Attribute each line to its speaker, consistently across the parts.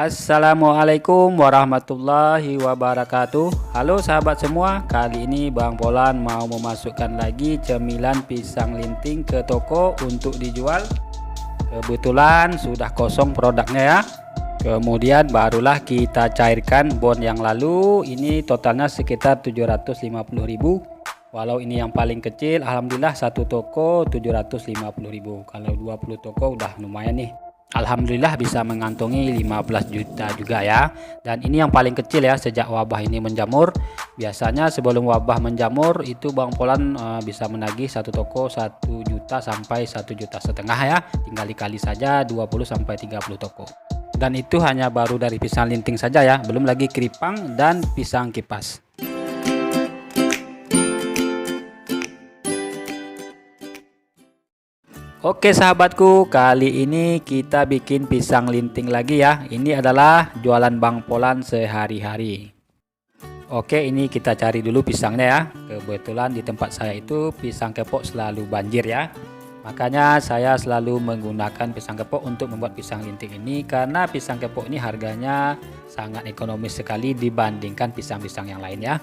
Speaker 1: Assalamualaikum warahmatullahi wabarakatuh. Halo sahabat semua, kali ini Bang Polan mau memasukkan lagi cemilan pisang linting ke toko untuk dijual. Kebetulan sudah kosong produknya ya. Kemudian barulah kita cairkan bon yang lalu. Ini totalnya sekitar 750.000. Walau ini yang paling kecil, alhamdulillah satu toko 750.000. Kalau 20 toko udah lumayan nih. Alhamdulillah bisa mengantongi 15 juta juga ya. Dan ini yang paling kecil ya sejak wabah ini menjamur. Biasanya sebelum wabah menjamur itu Bang Polan bisa menagih satu toko 1 juta sampai 1,5 juta ya. Tinggal dikali saja 20 sampai 30 toko. Dan itu hanya baru dari pisang linting saja ya, belum lagi keripang dan pisang kipas. Oke sahabatku, kali ini kita bikin pisang linting lagi ya. Ini adalah jualan Bang Polan sehari-hari. Oke, ini kita cari dulu pisangnya ya. Kebetulan di tempat saya itu pisang kepok selalu banjir ya. Makanya saya selalu menggunakan pisang kepok untuk membuat pisang linting ini, karena pisang kepok ini harganya sangat ekonomis sekali dibandingkan pisang-pisang yang lain ya.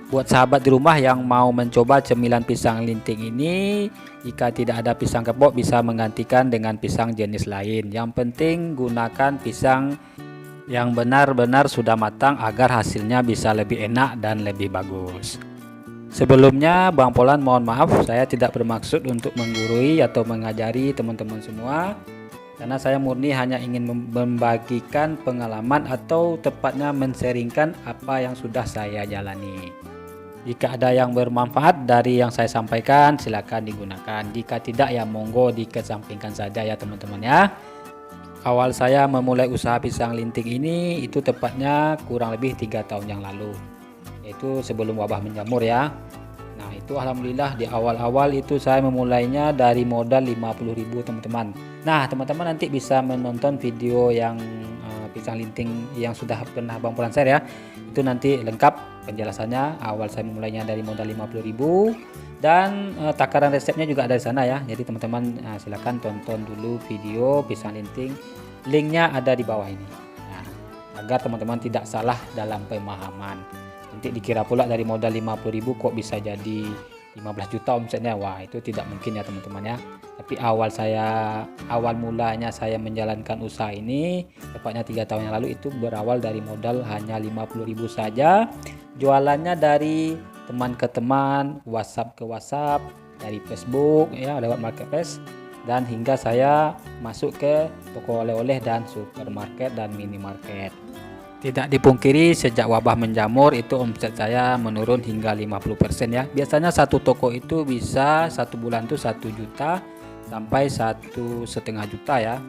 Speaker 1: Buat sahabat di rumah yang mau mencoba cemilan pisang linting ini, jika tidak ada pisang kepok bisa menggantikan dengan pisang jenis lain. Yang penting gunakan pisang yang benar-benar sudah matang agar hasilnya bisa lebih enak dan lebih bagus. Sebelumnya Bang Polan mohon maaf, saya tidak bermaksud untuk menggurui atau mengajari teman-teman semua, karena saya murni hanya ingin membagikan pengalaman atau tepatnya men-sharingkan apa yang sudah saya jalani. Jika ada yang bermanfaat dari yang saya sampaikan, silakan digunakan. Jika tidak ya monggo dikesampingkan saja ya teman-teman ya. Awal saya memulai usaha pisang linting ini itu tepatnya kurang lebih 3 tahun yang lalu, yaitu sebelum wabah menjamur ya. Nah itu alhamdulillah di awal-awal itu saya memulainya dari modal 50.000 teman-teman. Nah teman-teman nanti bisa menonton video yang pisang linting yang sudah pernah Bang Polan share ya. Itu nanti lengkap penjelasannya. Awal saya memulainya dari modal 50.000 dan takaran resepnya juga ada di sana ya. Jadi teman-teman silakan tonton dulu video pisang linting. Linknya ada di bawah ini. Nah, agar teman-teman tidak salah dalam pemahaman. Nanti dikira pula dari modal 50.000 kok bisa jadi 15 juta omsetnya. Wah, itu tidak mungkin ya teman-teman ya. Tapi awal mulanya saya menjalankan usaha ini tepatnya 3 tahun yang lalu itu berawal dari modal hanya 50.000 saja. Jualannya dari teman ke teman, WhatsApp ke WhatsApp, dari Facebook ya lewat marketplace, dan hingga saya masuk ke toko oleh-oleh dan supermarket dan minimarket. Tidak dipungkiri sejak wabah menjamur itu omset saya menurun hingga 50% ya. Biasanya satu toko itu bisa satu bulan tuh 1 juta sampai 1,5 juta ya.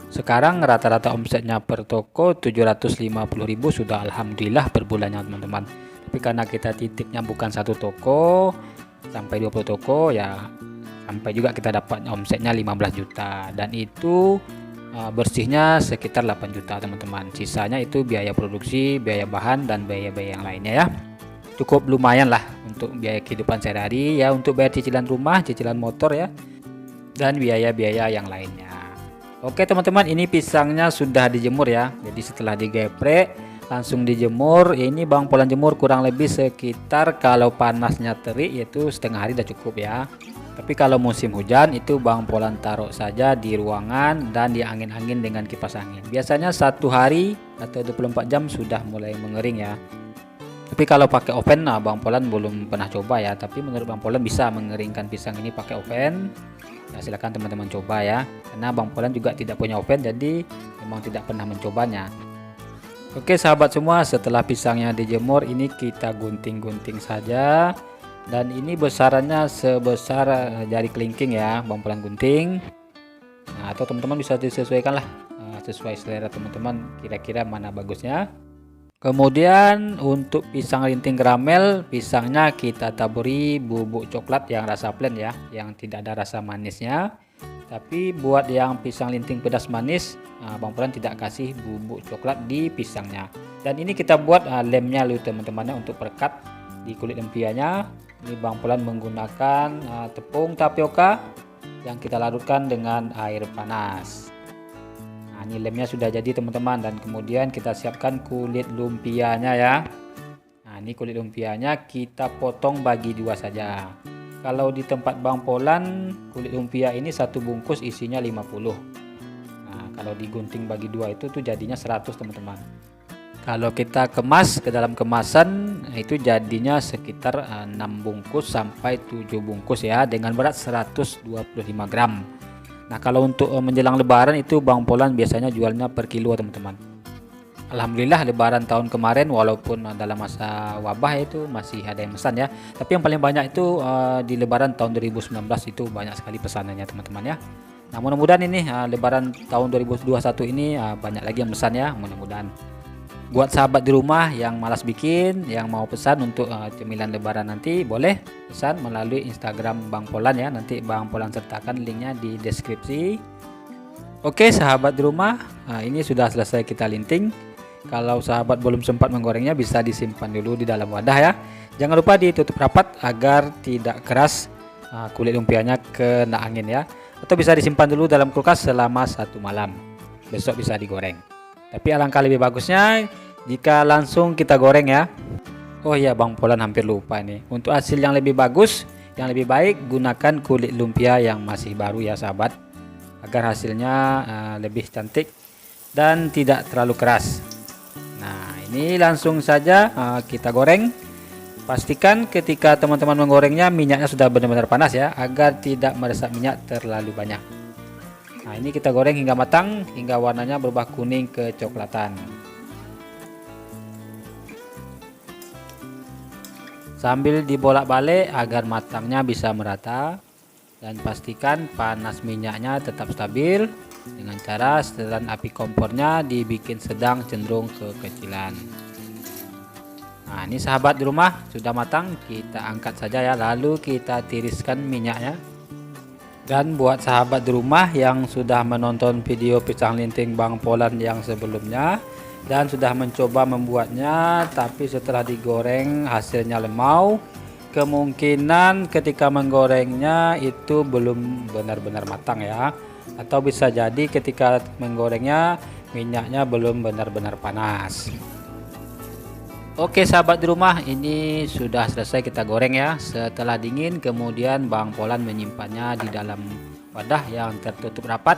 Speaker 1: Sekarang rata-rata omsetnya per toko 750.000 sudah alhamdulillah per bulannya teman-teman. Tapi karena kita titipnya bukan satu toko sampai 20 toko ya, sampai juga kita dapat omsetnya 15 juta, dan itu bersihnya sekitar 8 juta teman-teman. Sisanya itu biaya produksi, biaya bahan, dan biaya-biaya yang lainnya ya. Cukup lumayan lah untuk biaya kehidupan sehari-hari ya, untuk bayar cicilan rumah, cicilan motor ya, dan biaya-biaya yang lainnya. Oke teman-teman, ini pisangnya sudah dijemur ya. Jadi setelah digeprek langsung dijemur. Ini Bang Polan jemur kurang lebih sekitar, kalau panasnya terik yaitu setengah hari udah cukup ya. Tapi kalau musim hujan itu Bang Polan taruh saja di ruangan dan di angin-angin dengan kipas angin. Biasanya 1 hari atau 24 jam sudah mulai mengering ya. Tapi kalau pakai oven, nah Bang Polan belum pernah coba ya. Tapi menurut Bang Polan bisa mengeringkan pisang ini pakai oven. Nah, silakan teman-teman coba ya. Karena Bang Polan juga tidak punya oven, jadi memang tidak pernah mencobanya. Oke sahabat semua, setelah pisangnya dijemur ini kita gunting-gunting saja. Dan ini besarannya sebesar jari kelingking ya, Bang Polan gunting. Nah, atau teman-teman bisa disesuaikan lah sesuai selera teman-teman, kira-kira mana bagusnya. Kemudian untuk pisang linting karamel, pisangnya kita taburi bubuk coklat yang rasa plain ya, yang tidak ada rasa manisnya. Tapi buat yang pisang linting pedas manis, Bang Polan tidak kasih bubuk coklat di pisangnya. Dan ini kita buat lemnya dulu teman-teman ya, untuk perekat di kulit lumpianya. Ini Bang Polan menggunakan tepung tapioka yang kita larutkan dengan air panas. Nah, ini lemnya sudah jadi teman-teman, dan kemudian kita siapkan kulit lumpianya ya. Nah, ini kulit lumpianya kita potong bagi 2 saja. Kalau di tempat Bang Polan, kulit lumpia ini satu bungkus isinya 50. Nah, kalau digunting bagi 2 itu tuh jadinya 100 teman-teman. Kalau kita kemas ke dalam kemasan itu jadinya sekitar 6 bungkus sampai 7 bungkus ya, dengan berat 125 gram. Nah, kalau untuk menjelang lebaran itu Bang Polan biasanya jualnya per kilo teman-teman. Alhamdulillah lebaran tahun kemarin walaupun dalam masa wabah itu masih ada yang pesan ya. Tapi yang paling banyak itu di lebaran tahun 2019 itu banyak sekali pesanannya teman-teman ya. Nah, mudah-mudahan ini lebaran tahun 2021 ini banyak lagi yang pesan ya, mudah-mudahan. Buat sahabat di rumah yang malas bikin, yang mau pesan untuk cemilan lebaran nanti boleh pesan melalui Instagram Bang Polan ya. Nanti Bang Polan sertakan linknya di deskripsi. Oke sahabat di rumah, ini sudah selesai kita linting. Kalau sahabat belum sempat menggorengnya bisa disimpan dulu di dalam wadah ya. Jangan lupa ditutup rapat agar tidak keras kulit lumpianya kena angin ya. Atau bisa disimpan dulu dalam kulkas selama 1 malam. Besok bisa digoreng. Tapi alangkah lebih bagusnya jika langsung kita goreng ya. Oh iya, Bang Polan hampir lupa nih. Untuk hasil yang lebih bagus, yang lebih baik, gunakan kulit lumpia yang masih baru ya sahabat. Agar hasilnya lebih cantik dan tidak terlalu keras. Nah, ini langsung saja kita goreng. Pastikan ketika teman-teman menggorengnya minyaknya sudah benar-benar panas ya, agar tidak meresap minyak terlalu banyak. Nah, ini kita goreng hingga matang, hingga warnanya berubah kuning kecoklatan. Sambil dibolak-balik agar matangnya bisa merata, dan pastikan panas minyaknya tetap stabil dengan cara setelan api kompornya dibikin sedang cenderung kekecilan. Nah, ini sahabat di rumah sudah matang, kita angkat saja ya, lalu kita tiriskan minyaknya. Dan buat sahabat di rumah yang sudah menonton video pisang linting Bang Polan yang sebelumnya dan sudah mencoba membuatnya, tapi setelah digoreng hasilnya lemau, kemungkinan ketika menggorengnya itu belum benar-benar matang ya. Atau bisa jadi ketika menggorengnya minyaknya belum benar-benar panas. Oke sahabat di rumah, ini sudah selesai kita goreng ya. Setelah dingin kemudian Bang Polan menyimpannya di dalam wadah yang tertutup rapat.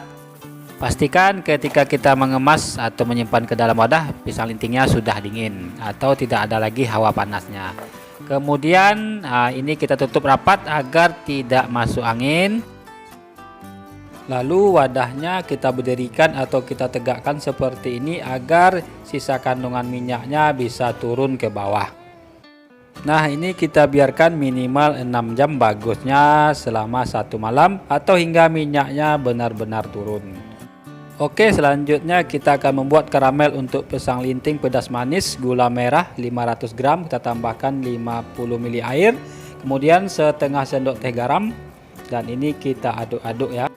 Speaker 1: Pastikan ketika kita mengemas atau menyimpan ke dalam wadah, pisang lintingnya sudah dingin atau tidak ada lagi hawa panasnya. Kemudian ini kita tutup rapat agar tidak masuk angin. Lalu wadahnya kita berdirikan atau kita tegakkan seperti ini agar sisa kandungan minyaknya bisa turun ke bawah. Nah, ini kita biarkan minimal 6 jam, bagusnya selama 1 malam atau hingga minyaknya benar-benar turun. Oke, selanjutnya kita akan membuat karamel untuk pisang linting pedas manis. Gula merah 500 gram, kita tambahkan 50 ml air, kemudian setengah sendok teh garam, dan ini kita aduk-aduk ya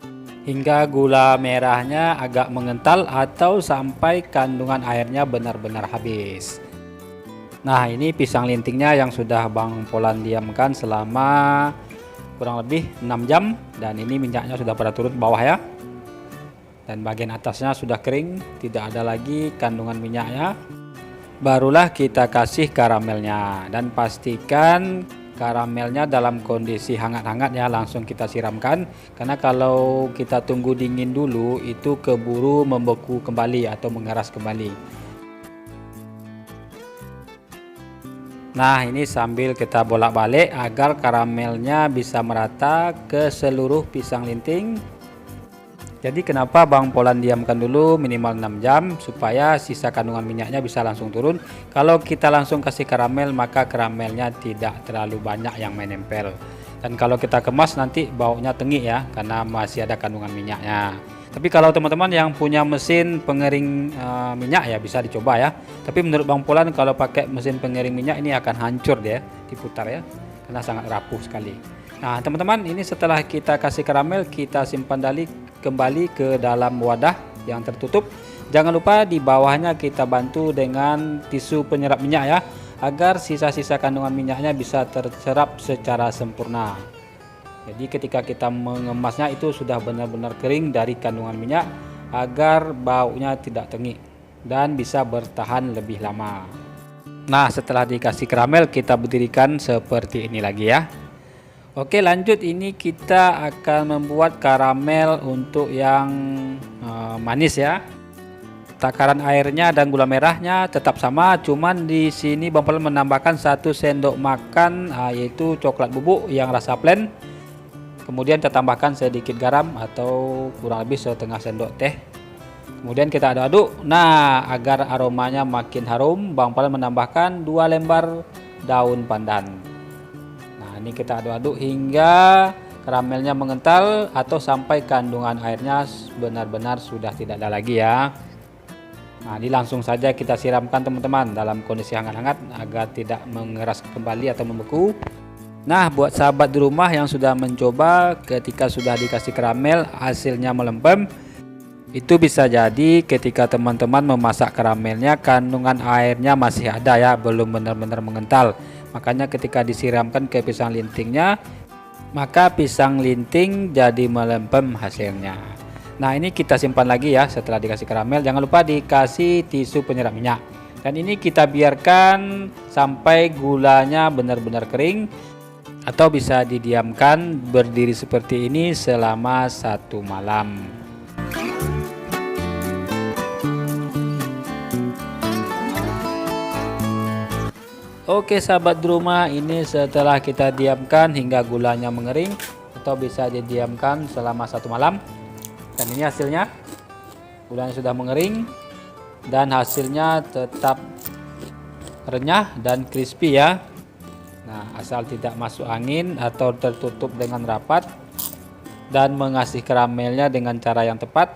Speaker 1: hingga gula merahnya agak mengental atau sampai kandungan airnya benar-benar habis. Nah, ini pisang lintingnya yang sudah Bang Polan diamkan selama kurang lebih 6 jam, dan ini minyaknya sudah pada turun ke bawah ya. Dan bagian atasnya sudah kering, tidak ada lagi kandungan minyaknya. Barulah kita kasih karamelnya, dan pastikan karamelnya dalam kondisi hangat-hangat ya, langsung kita siramkan, karena kalau kita tunggu dingin dulu itu keburu membeku kembali atau mengeras kembali. Nah, ini sambil kita bolak-balik agar karamelnya bisa merata ke seluruh pisang linting. Jadi kenapa Bang Polan diamkan dulu minimal 6 jam supaya sisa kandungan minyaknya bisa langsung turun. Kalau kita langsung kasih karamel maka karamelnya tidak terlalu banyak yang menempel. Dan kalau kita kemas nanti baunya tengik ya, karena masih ada kandungan minyaknya. Tapi kalau teman-teman yang punya mesin pengering minyak ya bisa dicoba ya. Tapi menurut Bang Polan kalau pakai mesin pengering minyak ini akan hancur dia diputar ya, karena sangat rapuh sekali. Nah teman-teman, ini setelah kita kasih karamel kita simpan kembali ke dalam wadah yang tertutup. Jangan lupa di bawahnya kita bantu dengan tisu penyerap minyak ya, agar sisa-sisa kandungan minyaknya bisa terserap secara sempurna. Jadi ketika kita mengemasnya itu sudah benar-benar kering dari kandungan minyak, agar baunya tidak tengik dan bisa bertahan lebih lama. Nah, setelah dikasih karamel kita berdirikan seperti ini lagi ya. Oke, lanjut, ini kita akan membuat karamel untuk yang manis ya. Takaran airnya dan gula merahnya tetap sama, cuman di sini Bang Polan menambahkan 1 sendok makan yaitu coklat bubuk yang rasa plain. Kemudian kita tambahkan sedikit garam atau kurang lebih setengah sendok teh. Kemudian kita aduk-aduk. Nah, agar aromanya makin harum, Bang Polan menambahkan 2 lembar daun pandan. Ini kita aduk-aduk hingga karamelnya mengental atau sampai kandungan airnya benar-benar sudah tidak ada lagi ya. Nah, ini langsung saja kita siramkan teman-teman dalam kondisi hangat-hangat agar tidak mengeras kembali atau membeku. Nah, buat sahabat di rumah yang sudah mencoba ketika sudah dikasih karamel hasilnya melempem, itu bisa jadi ketika teman-teman memasak karamelnya kandungan airnya masih ada ya, belum benar-benar mengental. Makanya ketika disiramkan ke pisang lintingnya, maka pisang linting jadi melempem hasilnya. Nah, ini kita simpan lagi ya setelah dikasih karamel. Jangan lupa dikasih tisu penyerap minyak. Dan ini kita biarkan sampai gulanya benar-benar kering, atau bisa didiamkan berdiri seperti ini selama 1 malam. Oke sahabat di rumah, ini setelah kita diamkan hingga gulanya mengering atau bisa didiamkan selama 1 malam. Dan ini hasilnya, gulanya sudah mengering dan hasilnya tetap renyah dan crispy ya. Nah, asal tidak masuk angin atau tertutup dengan rapat dan mengasih karamelnya dengan cara yang tepat,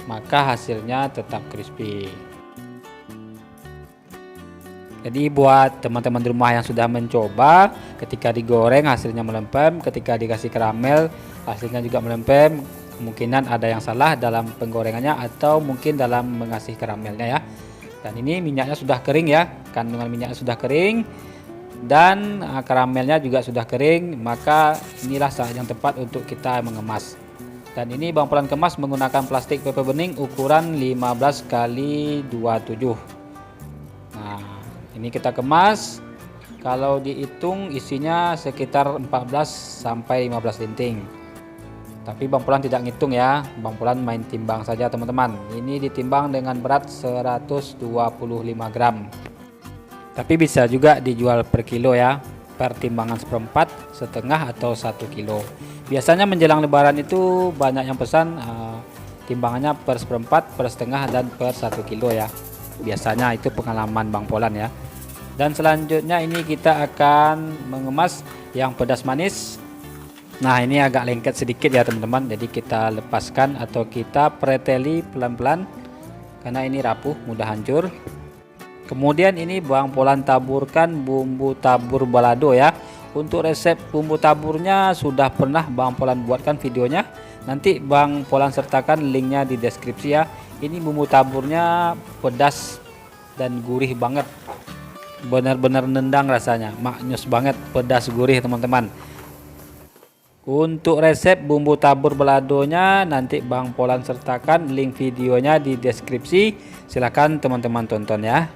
Speaker 1: maka hasilnya tetap crispy. Jadi buat teman-teman di rumah yang sudah mencoba, ketika digoreng hasilnya melempem, ketika dikasih karamel hasilnya juga melempem, kemungkinan ada yang salah dalam penggorengannya atau mungkin dalam mengasih karamelnya ya. Dan ini minyaknya sudah kering ya, kandungan minyaknya sudah kering dan karamelnya juga sudah kering, maka inilah saat yang tepat untuk kita mengemas. Dan ini Bang Polan kemas menggunakan plastik PP bening ukuran 15 x 27. Ini kita kemas, kalau dihitung isinya sekitar 14 sampai 15 linting. Tapi Bang Polan tidak ngitung ya, Bang Polan main timbang saja teman-teman. Ini ditimbang dengan berat 125 gram. Tapi bisa juga dijual per kilo ya, per timbangan 1/4, setengah atau 1 kilo. Biasanya menjelang lebaran itu banyak yang pesan timbangannya per 1/4, per setengah dan per 1 kilo ya. Biasanya itu pengalaman Bang Polan ya. Dan selanjutnya ini kita akan mengemas yang pedas manis. Nah, ini agak lengket sedikit ya teman-teman, jadi kita lepaskan atau kita preteli pelan-pelan karena ini rapuh, mudah hancur. Kemudian ini Bang Polan taburkan bumbu tabur balado ya. Untuk resep bumbu taburnya sudah pernah Bang Polan buatkan videonya, nanti Bang Polan sertakan linknya di deskripsi ya. Ini bumbu taburnya pedas dan gurih banget, benar-benar nendang rasanya, maknyus banget, pedas gurih teman-teman. Untuk resep bumbu tabur baladonya nanti Bang Polan sertakan link videonya di deskripsi, silahkan teman-teman tonton ya.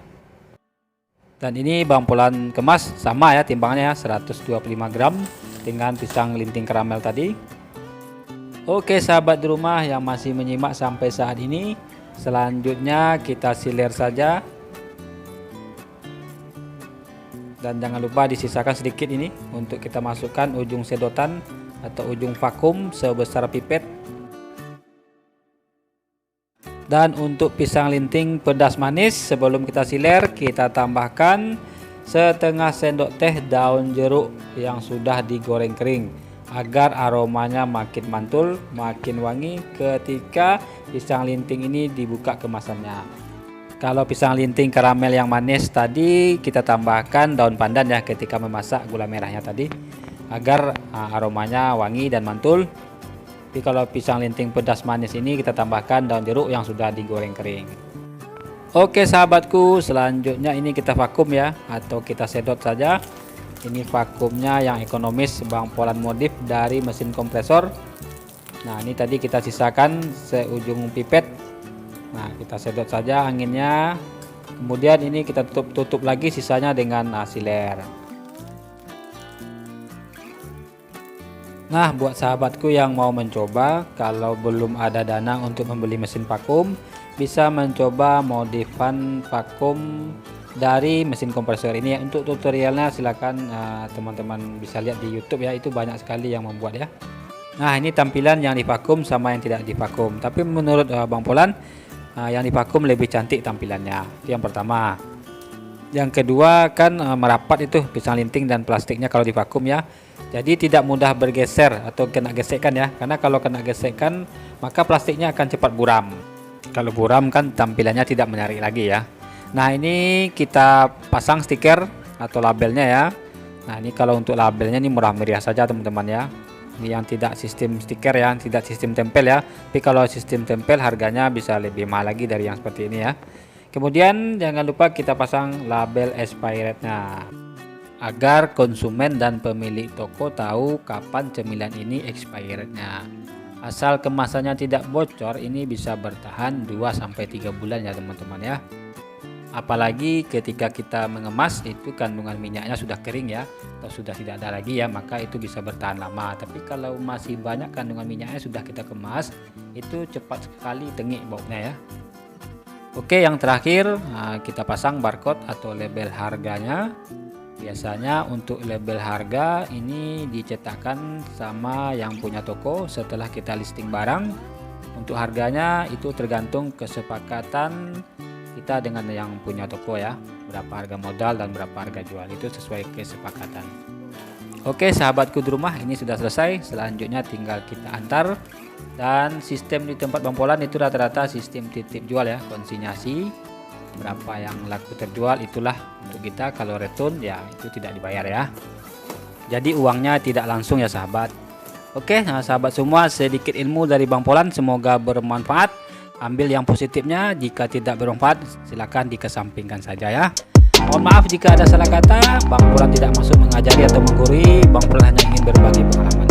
Speaker 1: Dan ini Bang Polan kemas sama ya timbangannya ya, 125 gram dengan pisang linting karamel tadi. Oke sahabat di rumah yang masih menyimak sampai saat ini, selanjutnya kita siler saja. Dan jangan lupa disisakan sedikit ini untuk kita masukkan ujung sedotan atau ujung vakum sebesar pipet. Dan untuk pisang linting pedas manis, sebelum kita siler kita tambahkan setengah sendok teh daun jeruk yang sudah digoreng kering agar aromanya makin mantul, makin wangi ketika pisang linting ini dibuka kemasannya. Kalau pisang linting karamel yang manis tadi kita tambahkan daun pandan ya ketika memasak gula merahnya tadi agar aromanya wangi dan mantul. Tapi kalau pisang linting pedas manis ini kita tambahkan daun jeruk yang sudah digoreng kering. Oke sahabatku, selanjutnya ini kita vakum ya atau kita sedot saja. Ini vakumnya yang ekonomis Bang Polan modif dari mesin kompresor. Nah, ini tadi kita sisakan seujung pipet Kita sedot saja anginnya. Kemudian ini kita tutup lagi sisanya dengan siler. Nah, buat sahabatku yang mau mencoba, kalau belum ada dana untuk membeli mesin vakum, bisa mencoba modifan vakum dari mesin kompresor ini ya. Untuk tutorialnya silakan teman-teman bisa lihat di YouTube ya, itu banyak sekali yang membuat ya. Nah, ini tampilan yang divakum sama yang tidak divakum. Tapi menurut Bang Polan, yang divakum lebih cantik tampilannya. Itu yang pertama. Yang kedua kan merapat itu pisang linting dan plastiknya kalau divakum ya. Jadi tidak mudah bergeser atau kena gesekan ya. Karena kalau kena gesekan maka plastiknya akan cepat buram. Kalau buram kan tampilannya tidak menarik lagi ya. Nah, ini kita pasang stiker atau labelnya ya. Nah, ini kalau untuk labelnya ini murah meriah saja teman-teman ya. Ini yang tidak sistem stiker ya, tidak sistem tempel ya. Tapi kalau sistem tempel harganya bisa lebih mahal lagi dari yang seperti ini ya. Kemudian jangan lupa kita pasang label expirednya agar konsumen dan pemilik toko tahu kapan cemilan ini expirednya. Asal kemasannya tidak bocor, ini bisa bertahan 2-3 bulan ya teman-teman ya. Apalagi ketika kita mengemas itu kandungan minyaknya sudah kering ya, atau sudah tidak ada lagi ya, maka itu bisa bertahan lama. Tapi kalau masih banyak kandungan minyaknya sudah kita kemas, itu cepat sekali tengik baunya ya. Oke, yang terakhir kita pasang barcode atau label harganya. Biasanya untuk label harga ini dicetakkan sama yang punya toko setelah kita listing barang. Untuk harganya itu tergantung kesepakatan kita dengan yang punya toko ya, berapa harga modal dan berapa harga jual, itu sesuai kesepakatan. Oke sahabatku di rumah, ini sudah selesai. Selanjutnya tinggal kita antar. Dan sistem di tempat Bang Polan itu rata-rata sistem titip jual ya, konsinyasi. Berapa yang laku terjual itulah untuk kita. Kalau return ya itu tidak dibayar ya. Jadi uangnya tidak langsung ya sahabat. Oke, nah sahabat semua, sedikit ilmu dari Bang Polan, semoga bermanfaat. Ambil yang positifnya, jika tidak bermanfaat silakan dikesampingkan saja ya. Mohon maaf jika ada salah kata. Bang Polan tidak maksud mengajari atau menggurui. Bang Polan hanya ingin berbagi pengalaman.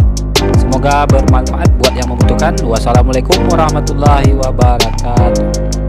Speaker 1: Semoga bermanfaat buat yang membutuhkan. Wassalamualaikum warahmatullahi wabarakatuh.